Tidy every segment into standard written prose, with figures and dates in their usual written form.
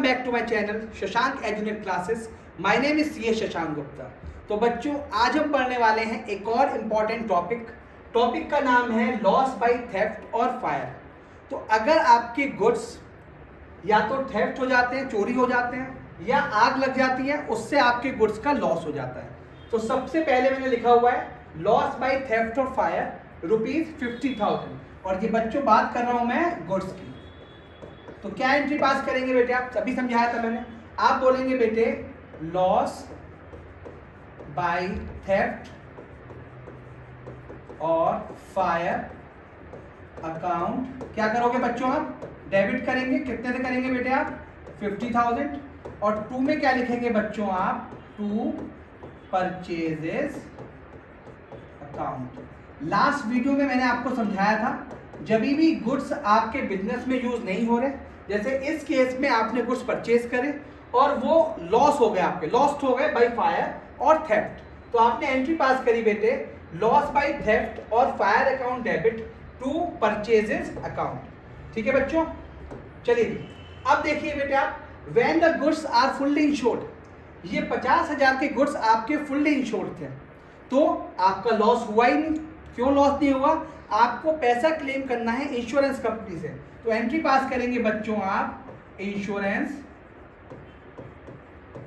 Welcome back to my channel Shashank एजुनेट classes. My name is C Shashank Gupta. तो बच्चों, आज हम पढ़ने वाले हैं एक और इम्पॉर्टेंट टॉपिक का नाम है लॉस बाय थेफ्ट और फायर। तो अगर आपके गुड्स या तो थेफ्ट हो जाते हैं, चोरी हो जाते हैं, या आग लग जाती है, उससे आपके गुड्स का लॉस हो जाता है। तो सबसे पहले मैंने लिखा हुआ है लॉस बाय थेफ्ट और फायर ₹50,000, और ये बच्चों बात कर रहा हूं मैं गुड्स की। तो क्या एंट्री पास करेंगे बेटे? आप सभी समझाया था मैंने। आप बोलेंगे बेटे लॉस बाय थेफ्ट और फायर अकाउंट। क्या करोगे बच्चों? आप डेबिट करेंगे। कितने से करेंगे बेटे आप? 50,000। और टू में क्या लिखेंगे बच्चों आप? To purchases account. Last video में मैंने आपको समझाया था, जब भी गुड्स आपके बिजनेस में यूज नहीं हो रहे, जैसे इस केस में आपने गुड्स परचेज करे और वो लॉस हो गए, आपके लॉस्ट हो गए बाय फायर और थेफ्ट, तो आपने एंट्री पास करी बेटे लॉस बाय थेफ्ट और fire account debit to purchases account. ठीक है बच्चों? चलिए अब देखिए बेटे आप, when the goods are fully insured, ये 50,000 के गुड्स आपके फुल्ली इंश्योर्ड थे, तो आपका लॉस हुआ ही नहीं। क्यों लॉस नहीं हुआ? आपको पैसा क्लेम करना है इंश्योरेंस कंपनी से, तो एंट्री पास करेंगे बच्चों आप इंश्योरेंस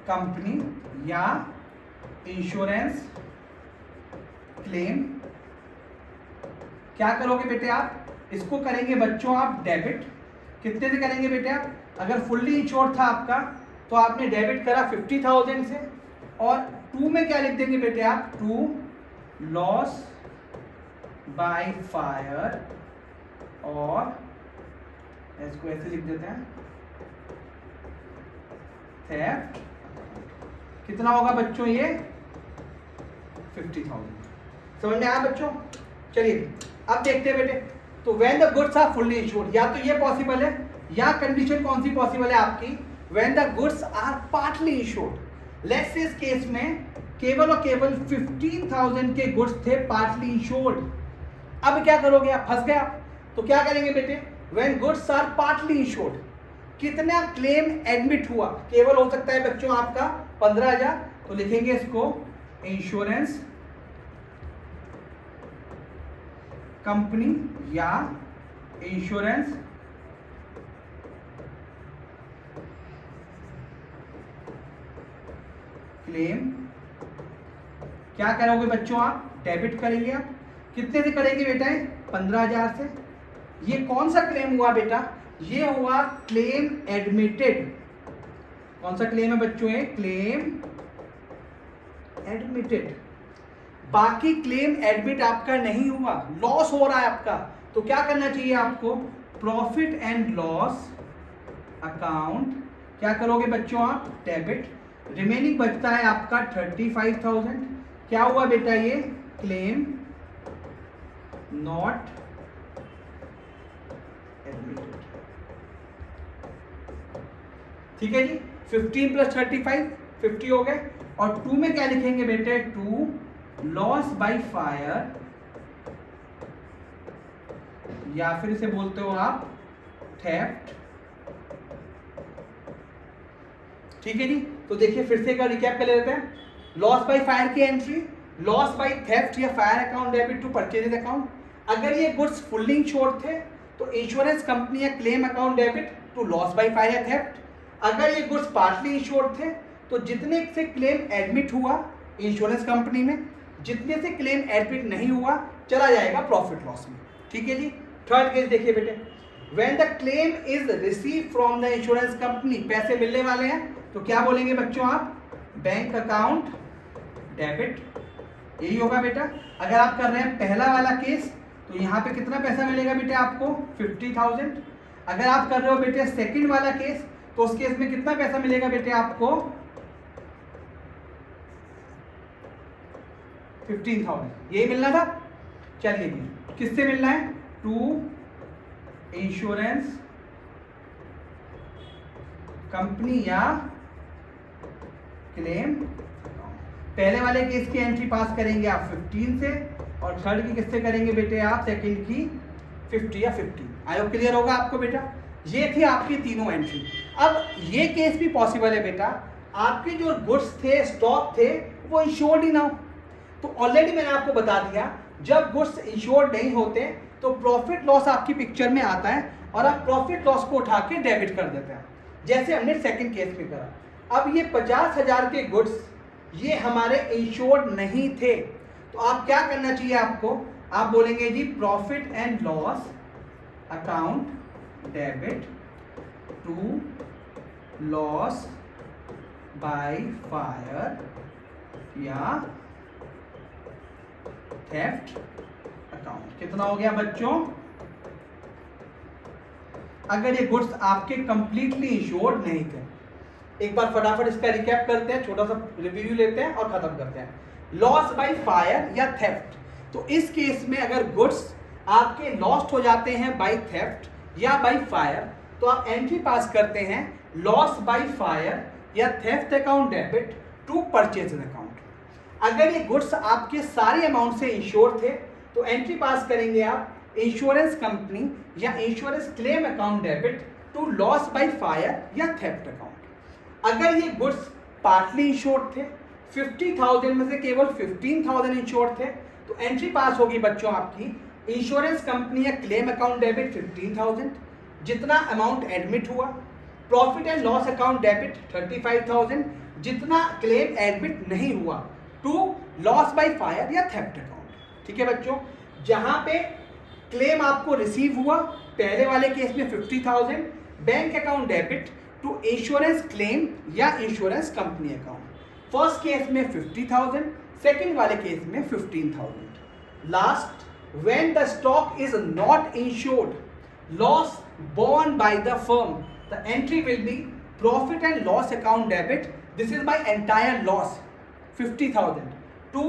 कंपनी या इंश्योरेंस क्लेम। क्या करोगे बेटे आप? इसको करेंगे बच्चों आप डेबिट। कितने से करेंगे बेटे आप? अगर फुल्ली इंश्योर्ड था आपका तो आपने डेबिट करा 50,000 से, और टू में क्या लिख देंगे बेटे आप? टू लॉस बाय फायर, और इसको ऐसे लिख देते हैं थेफ्ट। कितना होगा बच्चों? ये 50,000। समझ में आया बच्चों? चलिए अब देखते हैं बेटे। तो when the goods are fully insured, या तो ये पॉसिबल है, या कंडीशन कौन सी पॉसिबल है आपकी? When the goods are partly insured. Let's say इस केस में केवल और केवल 15,000 के गुड्स थे पार्टली इंश्योर्ड। अब क्या करोगे? आप फंस गए आप। तो क्या करेंगे बेटे? When goods are partly insured, कितना क्लेम एडमिट हुआ? केवल हो सकता है बच्चों आपका 15,000, तो लिखेंगे इसको इंश्योरेंस कंपनी या इंश्योरेंस क्लेम। क्या करोगे बच्चों आप? डेबिट करेंगे आप। कितने से करेंगे बेटा? 15,000 से। ये कौन सा क्लेम हुआ बेटा? ये हुआ क्लेम एडमिटेड। कौन सा क्लेम है बच्चों? ये क्लेम एडमिटेड। बाकी क्लेम एडमिट आपका नहीं हुआ, लॉस हो रहा है आपका। तो क्या करना चाहिए आपको? Profit and loss account. क्या करोगे बच्चों आप? डेबिट। रिमेनिंग बचता है आपका 35,000। क्या हुआ बेटा? ये क्लेम नॉट एडमिटेड। ठीक है जी। 15 प्लस 35 50 हो गए। और टू में क्या लिखेंगे बेटे? टू लॉस बाय फायर, या फिर इसे बोलते हो आप थेफ्ट। ठीक है जी। तो देखिए फिर से एक बार रिकैप कर लेते हैं। लॉस बाय फायर की एंट्री, लॉस बाय थेफ्ट या fire account debit to purchase account. अगर ये गुड्स फुल्ली इंश्योर्ड थे तो इंश्योरेंस कंपनी या claim account debit to loss by fire या थेफ्ट। अगर ये गुड्स पार्टली इंश्योर्ड थे तो जितने से क्लेम एडमिट हुआ इंश्योरेंस कंपनी में, जितने से क्लेम एडमिट नहीं हुआ चला जाएगा प्रॉफिट लॉस में। ठीक है जी। थर्ड केस देखिए बेटे, when the claim is receive from the insurance company, पैसे मिलने वाले हैं, तो क्या बोलेंगे बच्चों आप? Bank account debit. यही होगा बेटा। अगर आप कर रहे हैं पहला वाला केस तो यहाँ पे कितना पैसा मिलेगा बेटे आपको? 50,000। अगर आप कर रहे हो बेटे सेकंड वाला केस, तो उस केस में कितना पैसा मिलेगा बेटे आपको? 15,000। यही मिलना था। चलिए किससे मिलना है? टू इंश्योरेंस कंपनी या क्लेम। पहले वाले केस की एंट्री पास करेंगे आप 15 से, और थर्ड की किससे करेंगे बेटे आप? सेकंड की 50 या 15। आई होप क्लियर होगा आपको बेटा। ये थी आपकी तीनों एंट्री। अब ये केस भी पॉसिबल है बेटा, आपके जो गुड्स थे, स्टॉक थे, वो इंश्योर्ड ही ना हो। तो ऑलरेडी मैंने आपको बता दिया, जब गुड्स इंश्योर्ड नहीं होते तो प्रॉफिट लॉस आपकी पिक्चर में आता है और आप प्रॉफिट लॉस को उठा के डेबिट कर देते हैं, जैसे हमने सेकंड केस में करा। अब ये 50,000 के गुड्स ये हमारे इंश्योर्ड नहीं थे, तो आप क्या करना चाहिए आपको, आप बोलेंगे जी profit and loss account debit to loss by fire या थेफ्ट अकाउंट। कितना हो गया बच्चों? अगर ये गुड्स आपके कंप्लीटली इंश्योर्ड नहीं थे। एक बार फटाफट इसका रिकैप करते हैं, छोटा सा रिव्यू लेते हैं और खत्म करते हैं। लॉस बाय फायर या थेफ्ट, तो इस केस में अगर गुड्स आपके लॉस्ट हो जाते हैं बाय थेफ्ट या बाय फायर, तो आप एंट्री पास करते हैं लॉस बाय फायर या theft account debit to purchase account. अगर ये गुड्स आपके सारे अमाउंट से इंश्योर थे तो एंट्री पास करेंगे आप इंश्योरेंस कंपनी या insurance claim account debit to loss by fire या थेफ्ट अकाउंट। अगर ये गुड्स पार्टली इंश्योर्ड थे, 50,000 में से केवल 15,000 इंश्योर्ड थे, तो एंट्री पास होगी बच्चों आपकी इंश्योरेंस कंपनी या क्लेम अकाउंट डेबिट 15,000 जितना अमाउंट एडमिट हुआ, profit and loss account debit 35,000 जितना क्लेम एडमिट नहीं हुआ, टू लॉस बाय फायर या थेफ्ट अकाउंट। ठीक है बच्चों, जहां पे क्लेम आपको रिसीव हुआ, पहले वाले केस में 50,000 bank account debit to insurance claim या insurance company account. First case में 50,000, सेकंड वाले केस में 15,000। Last, when the stock is not insured, loss borne by the firm, the entry will be profit and loss account debit, this is my entire loss 50,000 to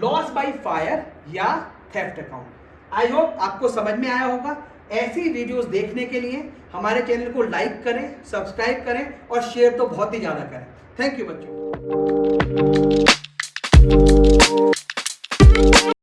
loss by fire या theft account। I hope आपको समझ में आया होगा। ऐसी videos देखने के लिए हमारे चैनल को लाइक करें, सब्सक्राइब करें और शेयर तो बहुत ही ज़्यादा करें। थैंक यू बच्चों।